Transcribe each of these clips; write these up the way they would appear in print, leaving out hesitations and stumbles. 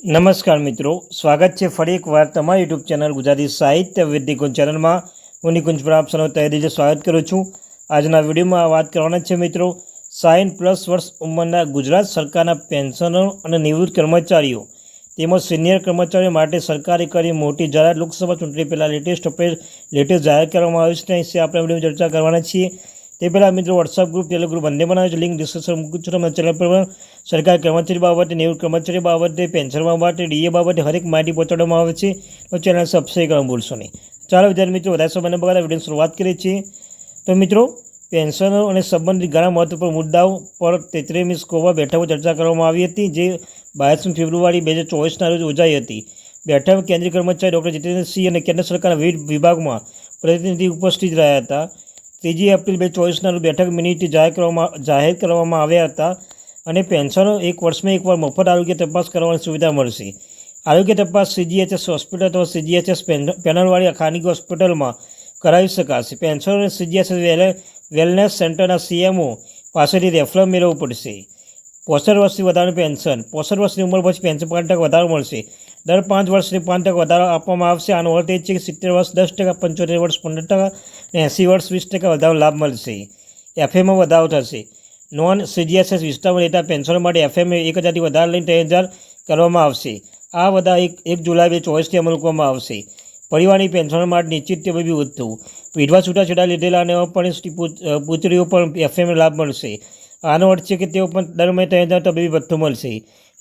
નમસ્કાર મિત્રો, સ્વાગત છે ફરી એકવાર તમારી યુટ્યુબ ચેનલ ગુજરાતી સાહિત્ય વિદ્યાકુંજ ચેનલમાં. હું નિકુંજ પર આપ સૌનું તહે દિલથી સ્વાગત કરું છું. આજના વિડીયોમાં વાત કરવાના છે મિત્રો 60+ વર્ષ ઉંમરના ગુજરાત સરકારના પેન્શનરો અને નિવૃત્ત કર્મચારીઓ તેમજ સિનિયર કર્મચારીઓ માટે સરકારે કરી મોટી જાહેરાત. લોકસભા ચૂંટણી પહેલાં લેટેસ્ટ જાહેર કરવામાં આવ્યું છે. તે આપણે વિડીયોમાં ચર્ચા કરવાના છીએ. તે પહેલાં મિત્રો વોટ્સઅપ ગ્રુપ, ટેલિગ્રુપ બંને બનાવે છે. લિંક ડિસ્ક્રિપ્શન મૂકું છું. તમારા ચેનલ પર સરકારી કર્મચારી બાબતે, નિવૃત્ત કર્મચારી બાબતે, પેન્શન બાબતે, ડીએ બાબતે હરેક માહિતી પહોંચાડવામાં આવે છે. તો ચેનલ સબસ્ક્રાઈબ કરવાનું ભૂલશો નહીં. ચાલો વિદ્યાર્થી મિત્રો, વધારે સમય બગાડતા વિડીયોની શરૂઆત કરીએ છીએ. તો મિત્રો, પેન્શનો અને સંબંધિત ઘણા મહત્વપૂર્ણ મુદ્દાઓ પર 33મી સ્કોવા બેઠકો ચર્ચા કરવામાં આવી હતી, જે 22 ફેબ્રુઆરી 2024ના રોજ યોજાઈ હતી. બેઠકમાં કેન્દ્રીય કર્મચારી ડૉક્ટર જીતેન્દ્રસિંહ અને કેન્દ્ર સરકારના વિવિધ વિભાગમાં પ્રતિનિધિ ઉપસ્થિત રહ્યા હતા. 3 એપ્રિલ 2024ના રોજ બેઠક મિનિટ જાહેર કરવામાં આવ્યા હતા. અને પેન્શનો 1 વર્ષમાં એકવાર મફત આરોગ્ય તપાસ કરવાની સુવિધા મળશે. આરોગ્ય તપાસ CGHS હોસ્પિટલ અથવા CGHS પેનલવાળી ખાનગી હોસ્પિટલમાં કરાવી શકાશે. પેન્શનરો અને CGHS વેલનેસ સેન્ટરના CMO પાસેથી રેફરલ મેળવવું પડશે. 65 વર્ષથી વધારાનું પેન્શન. 65 વર્ષની ઉંમર પછી પેન્શન 5% વધારો મળશે. દર 5 વર્ષથી 5% વધારો આપવામાં આવશે. આનો અર્થ એ છે કે 70 વર્ષ 10%, 75 વર્ષ 15% અને 80 વર્ષ 20% વધારો લાભ મળશે. FAમાં વધારો થશે. નોન CGHS વિસ્તારમાં રહેતા પેન્શનો માટે FMA 1000થી વધારે લઈને 3000 કરવામાં આવશે. આ વધારો 1 જુલાઈ 2024થી અમલ મૂકવામાં આવશે. પરિવારની પેન્શનો માટે નિશ્ચિત તબીબી વધતું. વિધવા છૂટાછેડા લીધેલા અને અપરિણિત પુત્રીઓ પણ FMA લાભ મળશે. આનો અર્થ છે કે તેઓ પણ દર મહિને 3000 તબીબી ભથ્થું મળશે.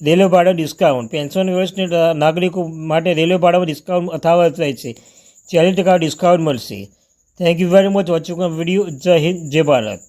રેલવે ભાડા ડિસ્કાઉન્ટ. પેન્શન વર્ષની નાગરિકો માટે રેલવે ભાડામાં ડિસ્કાઉન્ટ યથાવત રહે છે. 40% ડિસ્કાઉન્ટ મળશે. Thank you very much watching video. જય હિન્દ, જય ભારત.